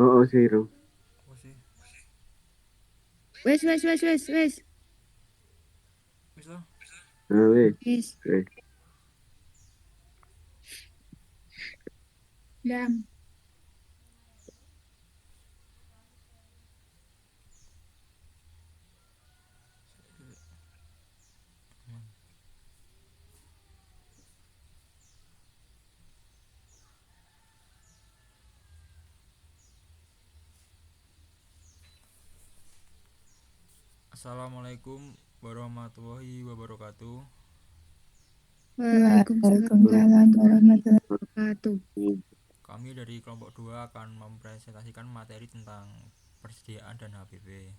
Oh, sih, Rom. Apa sih? Wes. Wis lah. Nah, weh. Wes. Weh. Dam. Assalamualaikum warahmatullahi wabarakatuh. Waalaikumsalam Waalaikumsalam warahmatullahi wabarakatuh. Kami dari kelompok 2 akan mempresentasikan materi tentang persediaan dan HPP.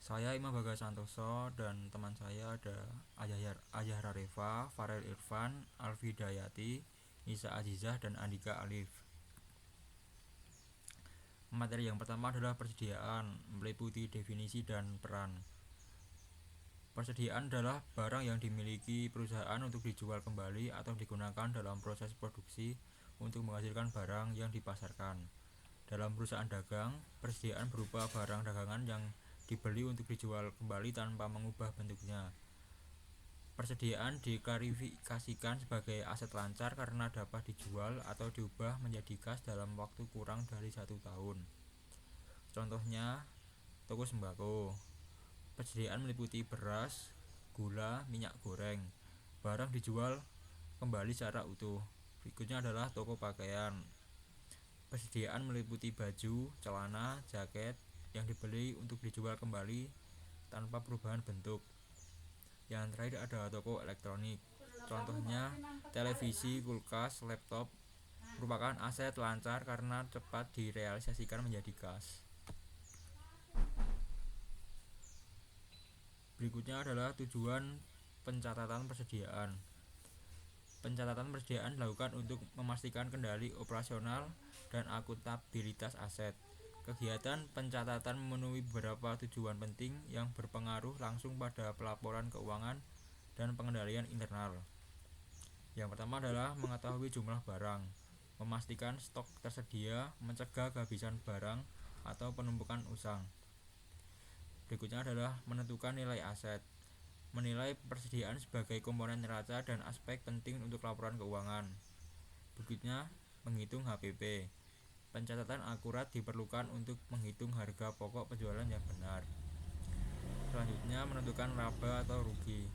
Saya Imam Bagas Santoso dan teman saya ada Ayah Reva, Farel Irfan, Alfi Dayati, Nisa Azizah, dan Andika Alif. Materi yang pertama adalah persediaan, meliputi definisi dan peran. Persediaan adalah barang yang dimiliki perusahaan untuk dijual kembali atau digunakan dalam proses produksi untuk menghasilkan barang yang dipasarkan. Dalam perusahaan dagang, persediaan berupa barang dagangan yang dibeli untuk dijual kembali tanpa mengubah bentuknya. Persediaan diklarifikasikan sebagai aset lancar karena dapat dijual atau diubah menjadi kas dalam waktu kurang dari 1 tahun. Contohnya, toko sembako. Persediaan meliputi beras, gula, minyak goreng. Barang dijual kembali secara utuh. Berikutnya adalah toko pakaian. Persediaan meliputi baju, celana, jaket yang dibeli untuk dijual kembali tanpa perubahan bentuk. Yang terakhir ada toko elektronik. Contohnya, televisi, kulkas, laptop merupakan aset lancar karena cepat direalisasikan menjadi kas. Berikutnya adalah tujuan pencatatan persediaan. Pencatatan persediaan dilakukan untuk memastikan kendali operasional dan akuntabilitas aset. Kegiatan pencatatan memenuhi beberapa tujuan penting yang berpengaruh langsung pada pelaporan keuangan dan pengendalian internal. Yang pertama adalah mengetahui jumlah barang, memastikan stok tersedia, mencegah kehabisan barang atau penumpukan usang. Berikutnya adalah menentukan nilai aset, menilai persediaan sebagai komponen neraca dan aspek penting untuk laporan keuangan. Berikutnya, menghitung HPP. Pencatatan akurat diperlukan untuk menghitung harga pokok penjualan yang benar. Selanjutnya, menentukan laba atau rugi.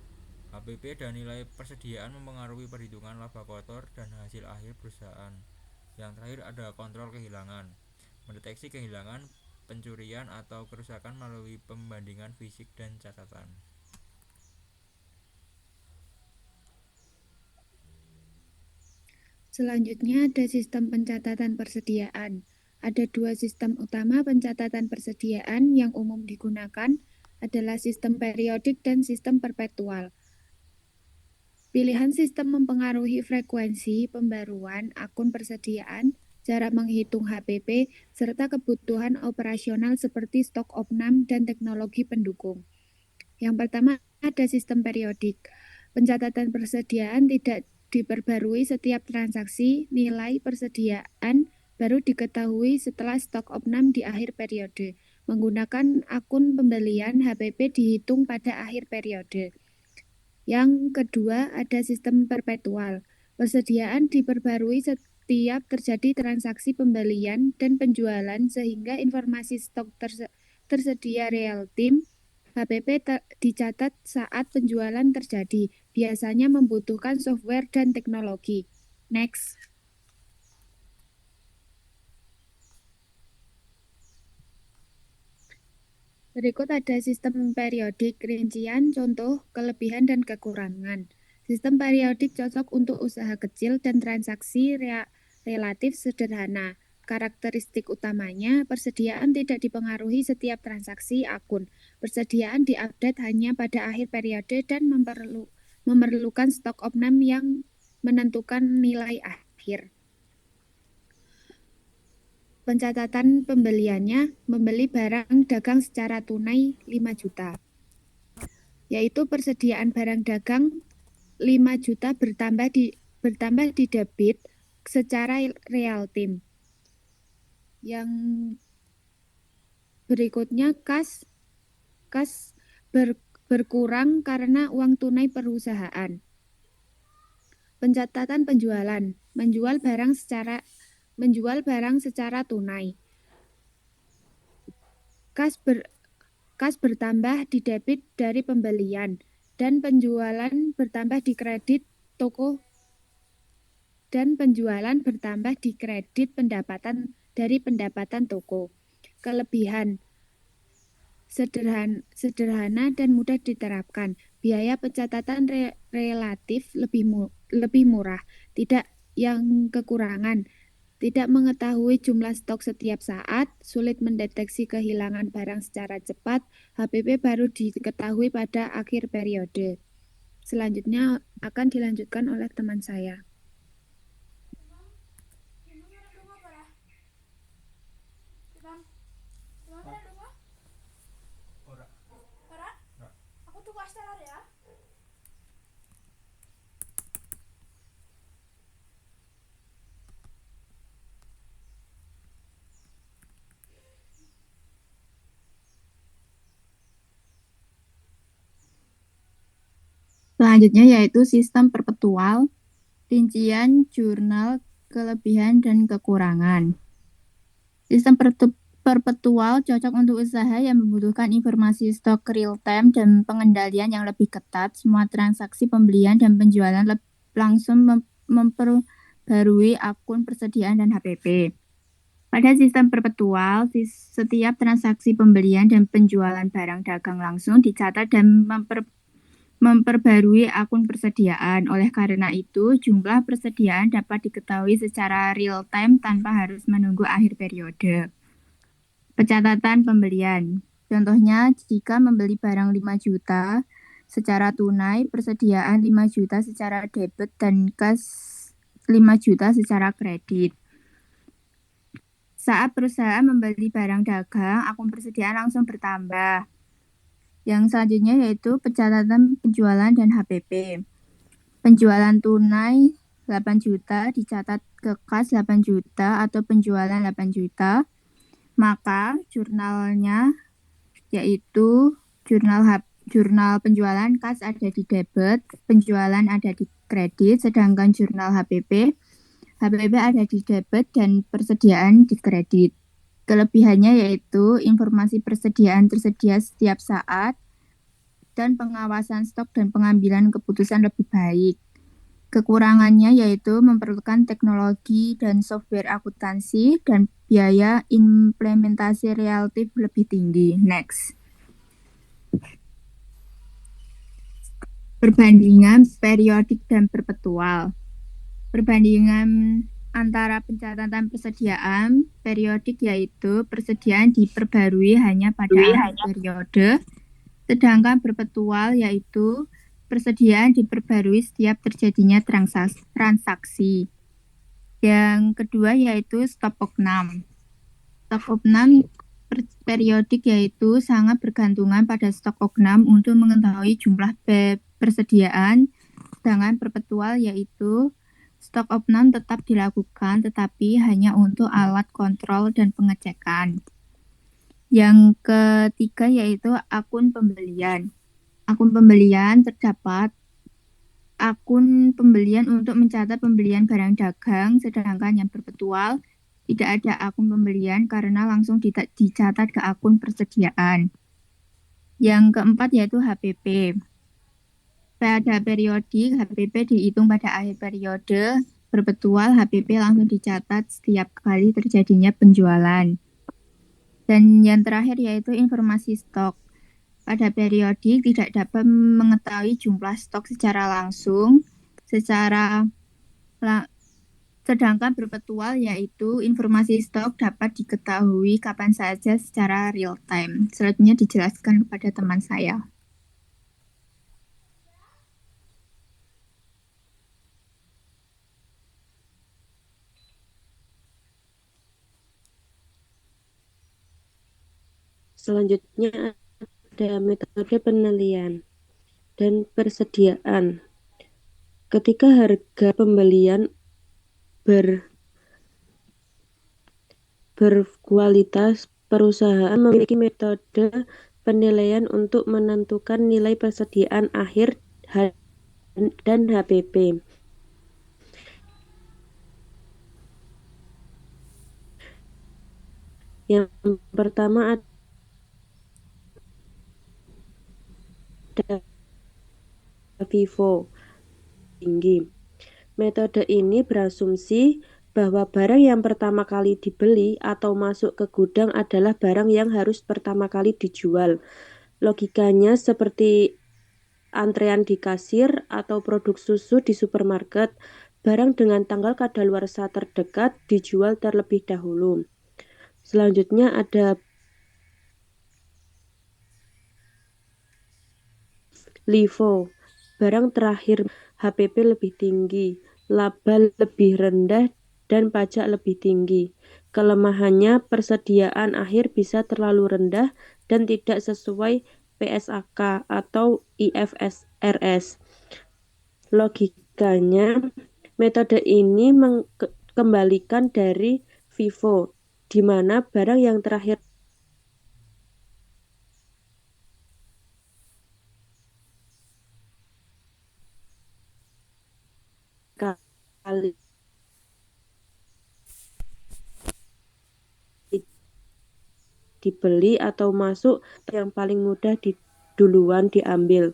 HPP dan nilai persediaan mempengaruhi perhitungan laba kotor dan hasil akhir perusahaan. Yang terakhir ada kontrol kehilangan. Mendeteksi kehilangan, pencurian atau kerusakan melalui pembandingan fisik dan catatan. Selanjutnya ada sistem pencatatan persediaan. Ada dua sistem utama pencatatan persediaan yang umum digunakan adalah sistem periodik dan sistem perpetual. Pilihan sistem mempengaruhi frekuensi pembaruan akun persediaan, cara menghitung HPP, serta kebutuhan operasional seperti stok opnam dan teknologi pendukung. Yang pertama ada sistem periodik. Pencatatan persediaan tidak diperbarui setiap transaksi, nilai persediaan baru diketahui setelah stok opnam di akhir periode. Menggunakan akun pembelian, HPP dihitung pada akhir periode. Yang kedua ada sistem perpetual. Persediaan diperbarui setiap terjadi transaksi pembelian dan penjualan sehingga informasi stok tersedia real time. HPP dicatat saat penjualan terjadi, biasanya membutuhkan software dan teknologi. Next. Berikut ada sistem periodik, rincian, contoh, kelebihan, dan kekurangan. Sistem periodik cocok untuk usaha kecil dan transaksi relatif sederhana. Karakteristik utamanya, persediaan tidak dipengaruhi setiap transaksi akun. Persediaan diupdate hanya pada akhir periode dan memerlukan stok opnam yang menentukan nilai akhir. Pencatatan pembeliannya, membeli barang dagang secara tunai 5 juta. Yaitu persediaan barang dagang 5 juta bertambah di debit secara real time. Yang berikutnya kas berkurang karena uang tunai perusahaan. Pencatatan penjualan, menjual barang secara tunai. Kas bertambah di debit dari pembelian dan penjualan bertambah di kredit toko dan penjualan bertambah di kredit pendapatan toko. Kelebihan sederhana dan mudah diterapkan. Biaya pencatatan relatif lebih murah. Tidak yang kekurangan. Tidak mengetahui jumlah stok setiap saat, sulit mendeteksi kehilangan barang secara cepat, HPP baru diketahui pada akhir periode. Selanjutnya akan dilanjutkan oleh teman saya. Selanjutnya yaitu sistem perpetual, rincian jurnal kelebihan dan kekurangan. Sistem perpetual cocok untuk usaha yang membutuhkan informasi stok real time dan pengendalian yang lebih ketat. Semua transaksi pembelian dan penjualan langsung memperbarui akun persediaan dan HPP. Pada sistem perpetual, setiap transaksi pembelian dan penjualan barang dagang langsung dicatat dan memperbarui akun persediaan. Oleh karena itu, jumlah persediaan dapat diketahui secara real time tanpa harus menunggu akhir periode. Pencatatan pembelian. Contohnya, jika membeli barang 5 juta secara tunai, persediaan 5 juta secara debit dan kas 5 juta secara kredit. Saat perusahaan membeli barang dagang, akun persediaan langsung bertambah. Yang selanjutnya yaitu pencatatan penjualan dan HPP. Penjualan tunai 8 juta dicatat ke kas 8 juta atau penjualan 8 juta. Maka jurnalnya yaitu jurnal penjualan kas ada di debit, penjualan ada di kredit, sedangkan jurnal HPP ada di debit dan persediaan di kredit. Kelebihannya yaitu informasi persediaan tersedia setiap saat dan pengawasan stok dan pengambilan keputusan lebih baik. Kekurangannya yaitu memerlukan teknologi dan software akuntansi dan biaya implementasi relatif lebih tinggi. Next. Perbandingan periodik dan perpetual. Perbandingan antara pencatatan persediaan periodik yaitu persediaan diperbarui hanya pada akhir periode, sedangkan perpetual yaitu persediaan diperbarui setiap terjadinya transaksi. Yang kedua yaitu stok opnam. Stok opnam periodik yaitu sangat bergantungan pada stok opnam untuk mengetahui jumlah persediaan, sedangkan perpetual yaitu stok opnam tetap dilakukan tetapi hanya untuk alat kontrol dan pengecekan. Yang ketiga yaitu akun pembelian. Akun pembelian terdapat akun pembelian untuk mencatat pembelian barang dagang, sedangkan yang perpetual tidak ada akun pembelian karena langsung dicatat ke akun persediaan. Yang keempat yaitu HPP. Pada periodik, HPP dihitung pada akhir periode, perpetual HPP langsung dicatat setiap kali terjadinya penjualan. Dan yang terakhir yaitu informasi stok. Pada periodik tidak dapat mengetahui jumlah stok secara langsung, sedangkan perpetual yaitu informasi stok dapat diketahui kapan saja secara real time. Selanjutnya dijelaskan kepada teman saya. Selanjutnya ada metode penilaian dan persediaan. Ketika harga pembelian berkualitas, perusahaan memiliki metode penilaian untuk menentukan nilai persediaan akhir dan HPP. Yang pertama ada FIFO tinggi. Metode ini berasumsi bahwa barang yang pertama kali dibeli atau masuk ke gudang adalah barang yang harus pertama kali dijual. Logikanya seperti antrean di kasir atau produk susu di supermarket, barang dengan tanggal kadaluarsa terdekat dijual terlebih dahulu. Selanjutnya ada LIFO, barang terakhir HPP lebih tinggi, laba lebih rendah, dan pajak lebih tinggi. Kelemahannya, persediaan akhir bisa terlalu rendah dan tidak sesuai PSAK atau IFRS. Logikanya, metode ini mengembalikan dari FIFO, di mana barang yang terakhir kali dibeli atau masuk yang paling mudah duluan diambil.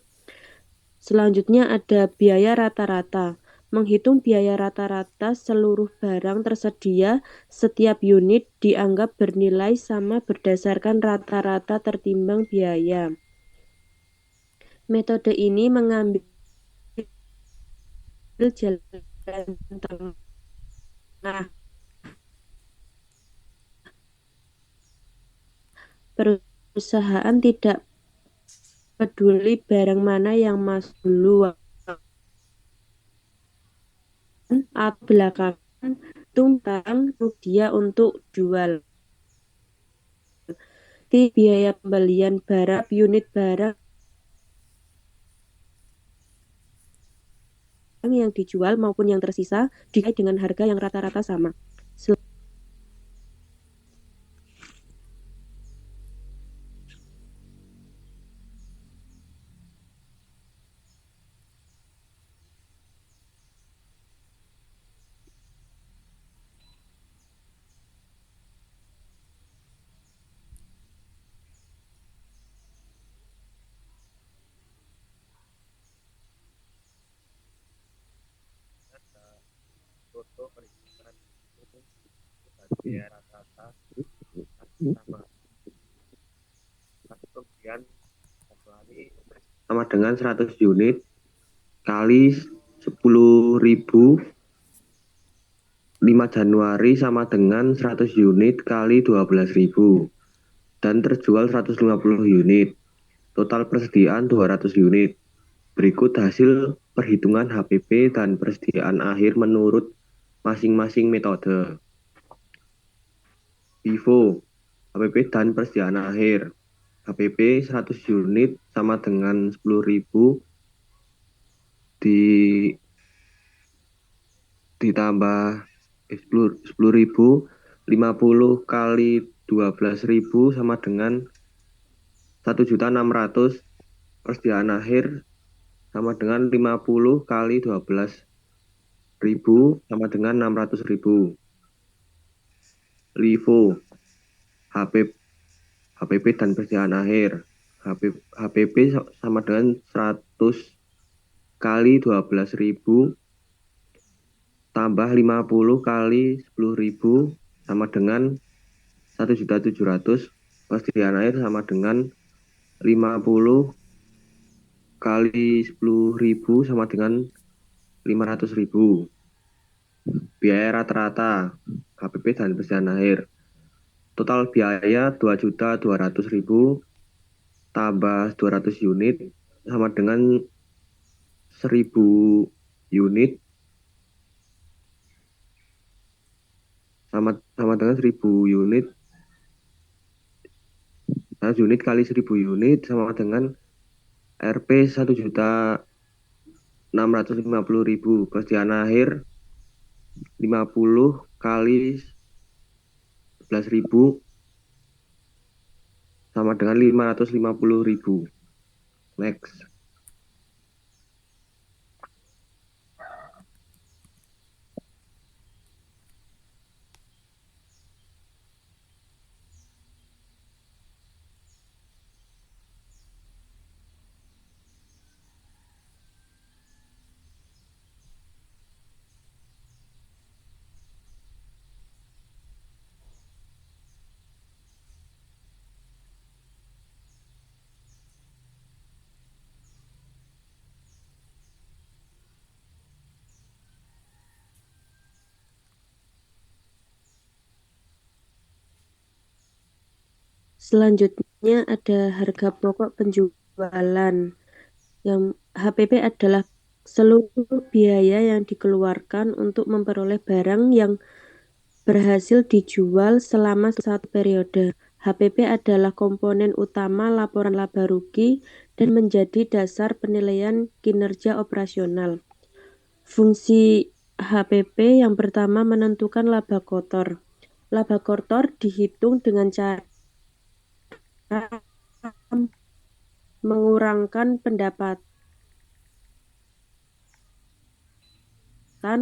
Selanjutnya ada biaya rata-rata. Menghitung biaya rata-rata seluruh barang tersedia setiap unit dianggap bernilai sama berdasarkan rata-rata tertimbang biaya. Metode ini mengambil jalan tengah. Perusahaan tidak peduli barang mana yang masuk duluan atau belakangan, tentang dia untuk jual. Biaya pembelian barang unit barang yang dijual maupun yang tersisa dikait dengan harga yang rata-rata sama. Foto perhitungan biaya rata-rata sama. Kemudian sama dengan 100 unit kali 10.000, 5 Januari sama dengan 100 unit kali 12.000 dan terjual 150 unit. Total persediaan 200 unit. Berikut hasil perhitungan HPP dan persediaan akhir menurut masing-masing metode. FIFO, HPP dan persediaan akhir. HPP 100 unit sama dengan 10.000 ditambah 10.000, 50 kali 12.000 sama dengan 1.600.000. Persediaan akhir sama dengan 50 kali 12.000 sama dengan 600.000. LIFO, HPP dan persediaan akhir. HPP sama dengan 100 kali 12.000 tambah 50 kali 10.000 sama dengan 1.700.000. Persediaan air sama dengan 50 kali 10.000 sama dengan 500.000. Biaya rata-rata HPP dan persediaan air. Total biaya 2.200.000 tambah 200 unit sama dengan 1.000 unit sama dengan 1.000 unit. 100 unit kali 1.000 unit sama dengan Rp 1.650.000. Persediaan akhir 50 kali 12.000 sama dengan 550.000. Next. Selanjutnya ada harga pokok penjualan. Yang HPP adalah seluruh biaya yang dikeluarkan untuk memperoleh barang yang berhasil dijual selama satu periode. HPP adalah komponen utama laporan laba rugi dan menjadi dasar penilaian kinerja operasional. Fungsi HPP yang pertama menentukan laba kotor. Laba kotor dihitung dengan cara mengurangkan pendapatan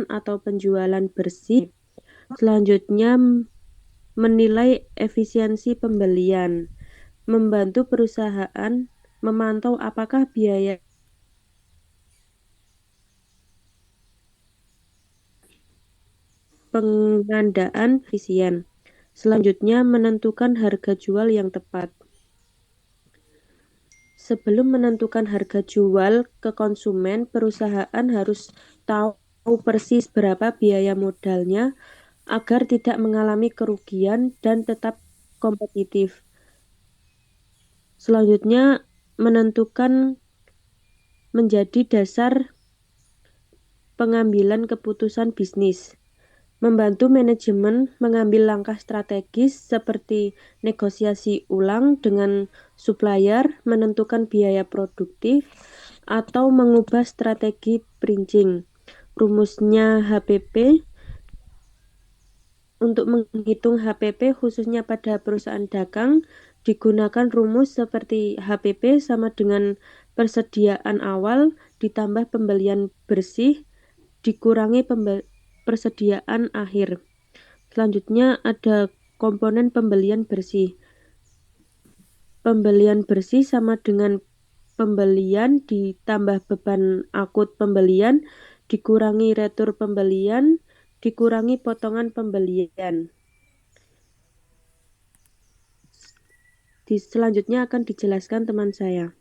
atau penjualan bersih. Selanjutnya, menilai efisiensi pembelian, membantu perusahaan memantau apakah biaya pengandaan efisien. Selanjutnya, menentukan harga jual yang tepat. Sebelum menentukan harga jual ke konsumen, perusahaan harus tahu persis berapa biaya modalnya agar tidak mengalami kerugian dan tetap kompetitif. Selanjutnya, menentukan menjadi dasar pengambilan keputusan bisnis. Membantu manajemen mengambil langkah strategis seperti negosiasi ulang dengan supplier, menentukan biaya produktif, atau mengubah strategi printing. Rumusnya HPP. Untuk menghitung HPP khususnya pada perusahaan dagang, digunakan rumus seperti HPP sama dengan persediaan awal ditambah pembelian bersih dikurangi persediaan akhir. Selanjutnya ada komponen pembelian bersih. Pembelian bersih sama dengan pembelian ditambah beban akut pembelian dikurangi retur pembelian dikurangi potongan pembelian. Selanjutnya akan dijelaskan teman saya.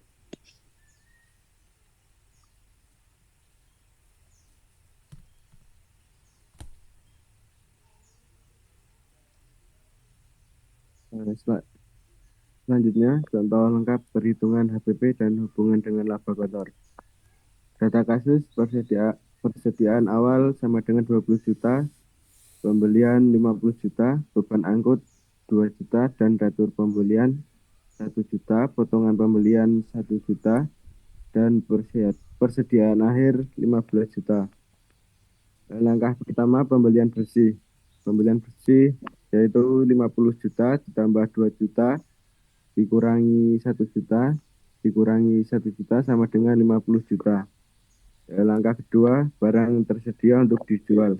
Selanjutnya, contoh lengkap perhitungan HPP dan hubungan dengan laba kotor. Data kasus persediaan awal sama dengan 20 juta, pembelian 50 juta, beban angkut 2 juta, dan retur pembelian 1 juta, potongan pembelian 1 juta, dan persediaan akhir 15 juta. Langkah pertama, pembelian bersih. Pembelian bersih yaitu 50 juta ditambah 2 juta dikurangi 1 juta dikurangi 1 juta sama dengan 50 juta. Langkah kedua, barang tersedia untuk dijual.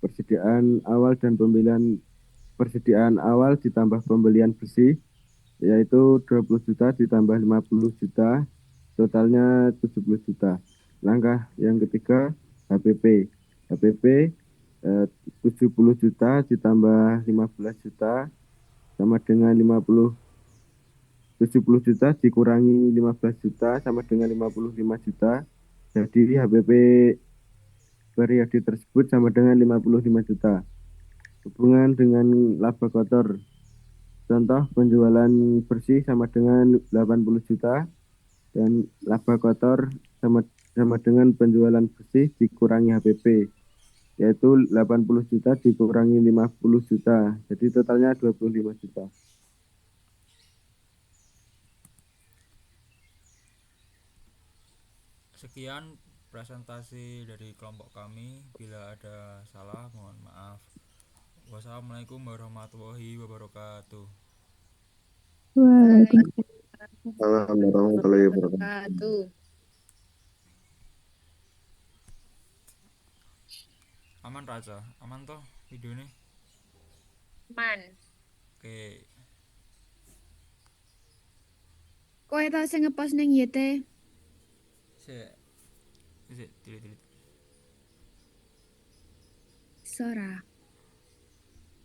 Persediaan awal ditambah pembelian bersih yaitu 20 juta ditambah 50 juta, totalnya 70 juta. Langkah yang ketiga, HPP. HPP 70 juta ditambah 15 juta sama dengan 70 juta dikurangi 15 juta sama dengan 55 juta. Jadi HPP periode tersebut sama dengan 55 juta. Hubungan dengan laba kotor. Contoh penjualan bersih sama dengan 80 juta dan laba kotor sama dengan penjualan bersih dikurangi HPP yaitu 80 juta dikurangi 50 juta. Jadi totalnya 25 juta. Sekian presentasi dari kelompok kami. Bila ada salah, mohon maaf. Wassalamualaikum warahmatullahi wabarakatuh. Waalaikumsalam Assalamualaikum warahmatullahi wabarakatuh. wabarakatuh. Aman Raja, aman toh videonya? Man, Oke. kowe tau sing ngepost ning YT? Sik. Sik, delete. Sora.